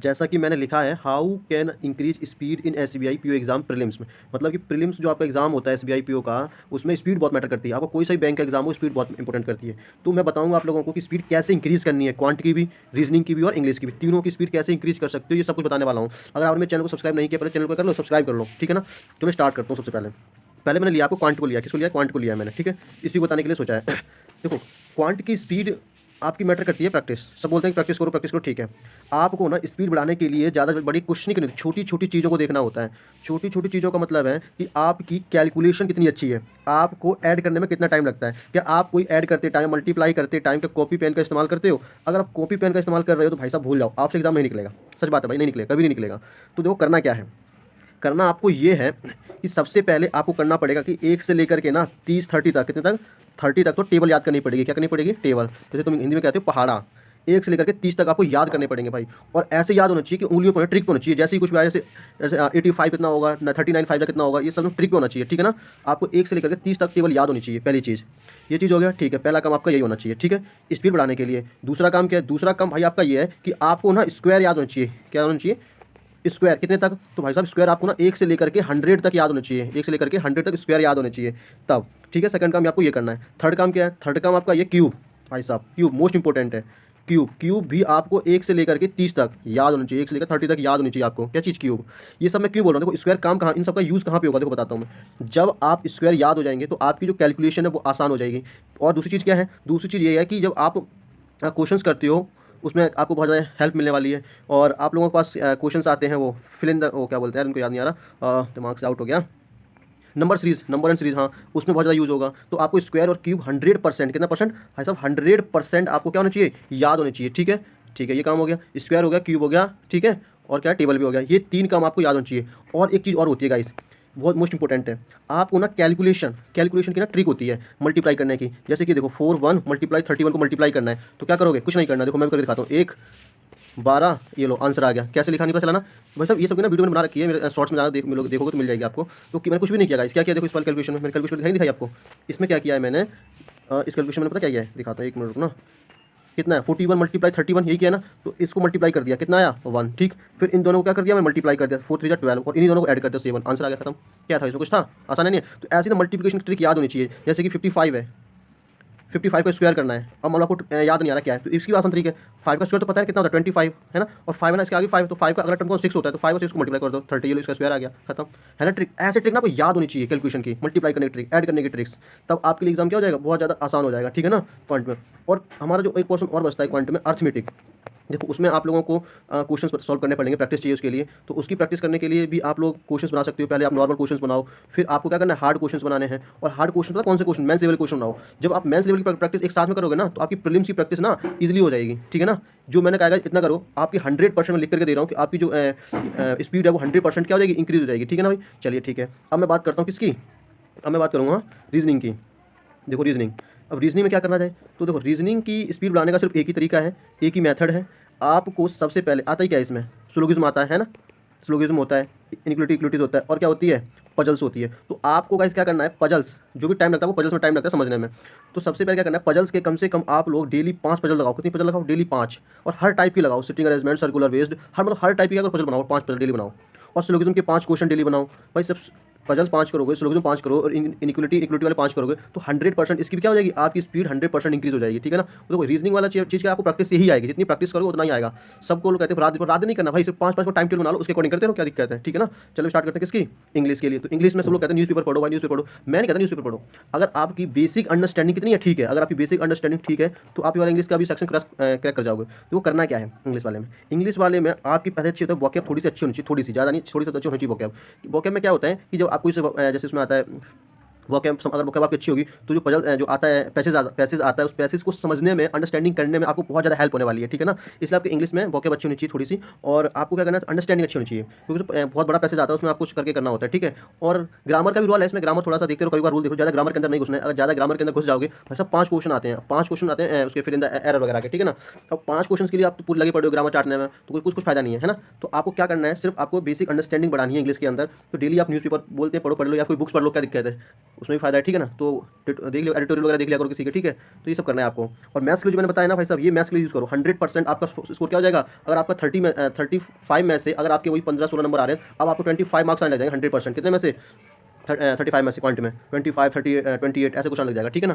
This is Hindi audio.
जैसा कि मैंने लिखा है, how can increase speed in SBI PO exam prelims में। मतलब कि प्रीलिम्स जो आपका एग्जाम होता है एसबीआई पीओ का, उसमें स्पीड बहुत मैटर करती है। आपको कोई सा भी बैंक का एग्जाम हो, स्पीड बहुत इंपॉर्टेंट करती है। तो मैं बताऊंगा आप लोगों को कि स्पीड कैसे इंक्रीज करनी है, क्वांट की भी, रीजनिंग की भी और इंग्लिश की भी, तीनों की स्पीड कैसे इंक्रीज कर सकते हो, ये सब कुछ बताने वाला हूँ। अगर आपने चैनल को सब्सक्राइब नहीं किया, पहले चैनल को कर लो, सब्सक्राइब कर लो, ठीक है ना। चलो स्टार्ट करता हूँ। सबसे पहले पहले मैंने लिया आपको क्वांट को लिया, किसको लिया, क्वांट को लिया मैंने, ठीक है। इसी को बताने के लिए सोचा है। देखो, क्वांट की स्पीड आपकी मैटर करती है। प्रैक्टिस, सब बोलते हैं प्रैक्टिस करो, ठीक है। आपको ना स्पीड बढ़ाने के लिए ज़्यादा बड़ी कुछ नहीं करनी, छोटी छोटी चीज़ों को देखना होता है। छोटी छोटी चीज़ों का मतलब है कि आपकी कैलकुलेशन कितनी अच्छी है, आपको ऐड करने में कितना टाइम लगता है। क्या आप कोई ऐड करते टाइम, मल्टीप्लाई करते टाइम क्या कॉपी पेन का इस्तेमाल करते हो? अगर आप कॉपी पेन का इस्तेमाल कर रहे हो तो भाई साहब भूल जाओ, आपसे एग्जाम नहीं निकलेगा। सच बात है भाई, नहीं निकलेगा, कभी नहीं निकलेगा। तो देखो करना क्या है, करना आपको ये है कि सबसे पहले आपको करना पड़ेगा कि 1 से लेकर के ना 30-30 तक, कितने तक, 30 तक तो टेबल याद करनी पड़ेगी। क्या करनी पड़ेगी? टेबल। जैसे तुम हिंदी में कहते हो पहाड़ा। 1 से लेकर के 30 तक आपको याद करने पड़ेंगे भाई। और ऐसे याद होना चाहिए कि उंगलियों पर ट्रिक पे होना चाहिए। जैसे ही कुछ भी आए, जैसे जैसे 85 कितना होगा ना, 39 5 कितना होगा, ये सब ट्रिक पे होना चाहिए, ठीक है ना। आपको 1 से लेकर के 30 तक टेबल याद होनी चाहिए, पहली चीज़। ये चीज़ हो गया, ठीक है। पहला काम आपका यही होना चाहिए, ठीक है, स्पीड बढ़ाने के लिए। दूसरा काम क्या है? दूसरा काम भाई आपका ये है कि आपको ना स्क्वायर याद होना चाहिए। क्या होना चाहिए? स्क्वायर। कितने तक? तो भाई साहब स्क्वायर आपको ना 1 से लेकर के 100 तक याद होना चाहिए। 1 से लेकर के 100 तक स्क्वायर याद होने चाहिए तब, ठीक है। सेकंड काम आपको ये करना है। थर्ड काम क्या है? थर्ड काम आपका ये क्यूब। भाई साहब क्यूब मोस्ट इंपॉर्टेंट है। क्यूब, क्यूब भी आपको 1 से लेकर के 30 तक याद होना चाहिए। 1 से लेकर 30 तक याद होनी चाहिए आपको। क्या चीज़? क्यूब। ये सब मैं क्यों बोल रहा हूँ? देखो स्क्वायर काम कहाँ, इन सब का यूज़ कहाँ पे होगा, देखो बताता हूँ मैं। जब आप स्क्वायर याद हो जाएंगे तो आपकी जो कैलकुलेशन है वो आसान हो जाएगी। और दूसरी चीज़ क्या है? दूसरी चीज़ ये है कि जब आप क्वेश्चंस करते हो, उसमें आपको बहुत ज़्यादा हेल्प मिलने वाली है। और आप लोगों के पास क्वेश्चंस आते हैं, वो फिल इन द, वो क्या बोलते हैं, उनको याद नहीं आ रहा, दिमाग से आउट हो गया। Number series, number and series, हाँ, उसमें बहुत ज़्यादा यूज़ होगा। तो आपको स्क्वायर और क्यूब 100%, कितना परसेंट भाई साहब? 100% आपको क्या होना चाहिए? याद होनी चाहिए, ठीक है। ठीक है, ये काम हो गया, स्क्वायर हो गया, क्यूब हो गया, ठीक है। और क्या? टेबल भी हो गया। ये 3 काम आपको याद होनी चाहिए। और एक चीज़ और होती है गाइस, बहुत मोस्ट इंपॉर्टेंट है। आपको ना कैलकुलेशन की ना ट्रिक होती है मल्टीप्लाई करने की। जैसे कि देखो 4 1 मल्टीप्लाई 31 को मल्टीप्लाई करना है, तो क्या करोगे? कुछ नहीं करना। देखो मैं भी करके दिखाता हूँ। 1 12, ये लो आंसर आ गया। कैसे लिखा नहीं पता चला ना भाई साहब। ये सब ना वीडियो में बना रखी है, मेरे शॉर्ट्स में ज़्यादा देखोगे तो मिल जाएगी आपको। तो मैंने कुछ भी नहीं किया गाइस। क्या किया? देखो इस वाले कैलकुलेशन में, मैंने कैलकुलेशन दिखाई नहीं दिखाई आपको। इसमें क्या किया है मैंने, इस कैलकुलेशन में पता क्या किया है, दिखाता हूँ, 1 मिनट रुको ना। कितना है? 41 मल्टीप्लाई 31, यही किया ना। तो इसको मल्टीप्लाई कर दिया, कितना आया? 1, ठीक। फिर इन दोनों को क्या कर दिया? मैं मल्टीप्लाई कर दिया, 4 3 12, और इन्हीं दोनों को ऐड कर दिया, 7, आंसर आ गया, खत्म। क्या था इसमें? कुछ था? आसान है नहीं है? तो ऐसी ना मल्टीप्लिकेशन ट्रिक याद होनी चाहिए। जैसे कि 55 है, 55 का स्क्वायर करना है। अब मतलब आपको याद नहीं आ रहा क्या है, तो इसकी आसान तरीका है। 5 का स्क्वायर तो पता है कितना होता है? 25 है ना। और 5 है ना, इसके आगे 5, तो 5 का अगला टर्म को 6 होता है, तो 5 और 6 को मल्टीप्लाई कर दो, 30, ये लो इसका स्क्वायर आ गया, खत्म। है ना ट्रिक। ऐसे ट्रिक ना आपको याद होनी चाहिए कैलकुलेशन की, मल्टीप्लाई करने की ट्रिक, ऐड करने की ट्रिक्स। तब आपके लिए एग्जाम क्या हो जाएगा? बहुत ज़्यादा आसान हो जाएगा, ठीक है ना, क्वांट में। और हमारा जो एक क्वेश्चन और बचता है क्वांट में, अर्थमेटिक। देखो उसमें आप लोगों को क्वेश्चंस सॉल्व करने पड़ेंगे, प्रैक्टिस चाहिए उसके लिए। तो उसकी प्रैक्टिस करने के लिए भी आप लोग क्वेश्चंस बना सकते हो। पहले आप नॉर्मल क्वेश्चंस बनाओ, फिर आपको क्या करना है? हार्ड क्वेश्चंस बनाने हैं। और हार्ड क्वेश्चन पता कौन से क्वेश्चन? मेंस लेवल क्वेश्चन बनाओ। जब आप मेंस लेवल की प्रैक्टिस एक साथ में करोगे ना, तो आपकी प्रीलिम्स की प्रैक्टिस ना ईजिली हो जाएगी, ठीक है ना। जो मैंने कहा इतना करो, आपकी 100% मैं लिख करके दे रहा हूँ कि आपकी जो स्पीड है वो 100% क्या हो जाएगी? इंक्रीज हो जाएगी, ठीक है ना भाई। चलिए ठीक है, अब मैं बात करता हूँ किसकी, अब मैं बात करूँगा रीजनिंग की। देखो रीजनिंग, अब रीजनिंग में क्या करना है? तो देखो रीजनिंग की स्पीड बढ़ाने का सिर्फ एक ही तरीका है, एक ही मेथड है। आपको सबसे पहले आता ही क्या है इसमें? सिलोगिज्म आता है ना। सिलोगिज्म होता है, इनइक्वालिटी इक्विटीज होता है, और क्या होती है? पजल्स होती है। तो आपको गाइस क्या करना है? पजल्स, जो भी टाइम लगता है वो पजल्स में टाइम लगता है समझने में। तो सबसे पहले क्या करना है? पजल्स के कम से कम आप लोग डेली 5 पजल लगाओ। कितनी पजल लगाओ? डेली 5। और हर टाइप की लगाओ, सिटिंग अरेंजमेंट, सर्कुलर बेस्ड, हर मतलब हर टाइप की अगर पजल बनाओ, 5 पजल डेली बनाओ। और सिलोगिज्म के 5 क्वेश्चन डेली बनाओ भाई। सब पजल्स 5 करोगे, सिलोगिज्म 5 करो, और इनइक्वालिटी वाले 5 करोगे, तो 100% इसकी भी क्या हो जाएगी? आपकी स्पीड 100% इंक्रीज हो जाएगी, ठीक है ना। तो देखो रीजनिंग वाला चीज़ क्या आपको प्रैक्टिस से ही आएगी, जितनी प्रैक्टिस करोगे उतना ही आएगा। सबको लोग कहते हैं रात नहीं करना भाई, सिर्फ 5 को टाइम टेबल बना लो, उसके अकॉर्डिंग करते रहो, क्या दिक्कत है, ठीक है ना। चलो स्टार्ट करते हैं किसकी? इंग्लिश के लिए। तो इंग्लिश में सब लोग कहते हैं न्यूज़पेपर पढ़ो भाई, न्यूज़पेपर पढ़ो। मैं नहीं कहता न्यूज़पेपर पढ़ो। अगर आपकी बेसिक अंडरस्टैंडिंग कितनी है, ठीक है, अगर आपकी बेसिक अंडरस्टैंडिंग ठीक है, तो आप ये वाला इंग्लिश का भी सेक्शन क्रैक कर जाओगे। तो वो करना क्या है इंग्लिश वाले में? इंग्लिश वाले में आपकी पहले अच्छी होता है वोकैब, थोड़ी सी अच्छी होनी चाहिए, थोड़ी सी, ज़्यादा नहीं, थोड़ी सी अच्छी होनी चाहिए वोकैब। वोकैब में क्या होता है कि जब आपको जैसे उसमें आता है वोकैब, अगर वोकैब आपकी अच्छी होगी तो जो पजल जो आता है, पैसेज आता है, उस पैसेज को समझने में, अंडरस्टैंडिंग करने में आपको बहुत ज़्यादा हेल्प होने वाली है, ठीक है ना। इसलिए आपके इंग्लिश में वोकैब अच्छी होनी चाहिए थोड़ी सी। और आपको क्या करना है? अंडरस्टैंडिंग अच्छी होनी चाहिए, क्योंकि बहुत बड़ा पैसेज आता है, उसमें आपको कुछ करके करना होता है, ठीक है। और ग्रामर का भी रोल है इसमें। ग्रामर थोड़ा सा देखते रहो, कई बार रूल देखो, ज़्यादा ग्रामर के अंदर नहीं घुसना है। अगर ज़्यादा ग्रामर के अंदर घुस जाओगे भाई साहब, 5 क्वेश्चन आते हैं, 5 क्वेश्चन आते हैं उसके फिर इन द एरर वगैरह के, ठीक है ना। अब 5 क्वेश्चन के लिए आप तो पूरे लगे पड़े हो ग्रामर चाटने में, तो कुछ फायदा नहीं है ना। तो आपको क्या करना है? सिर्फ आपको बेसिक अंडरस्टैंडिंग बढ़ानी है इंग्लिश के अंदर। तो डेली आप न्यूज़पेपर बोलते हैं पढ़ो, पढ़ लो, या कोई बुक्स पढ़ लो, क्या दिक्कत है? उसमें भी फ़ायदा है, ठीक है ना। तो देख लियो, एडिटोरियल वगैरह देख लिया करो किसी के, ठीक है। तो ये सब करना है आपको। और मैथ्स के लिए जो मैंने बताया ना भाई साहब, ये मैथ्स के लिए यूज़ करो। 100% आपका स्कोर क्या हो जाएगा, अगर आपका 35 में से अगर आपके वही 15-16 नंबर आ रहे हैं, अब आपको 25 मार्क्स आने लग जाएंगे 100%। कितने में से 35 में से, पॉइंट में 25, 30, 28 ऐसे क्वेश्चन लग जाएगा, ठीक है ना।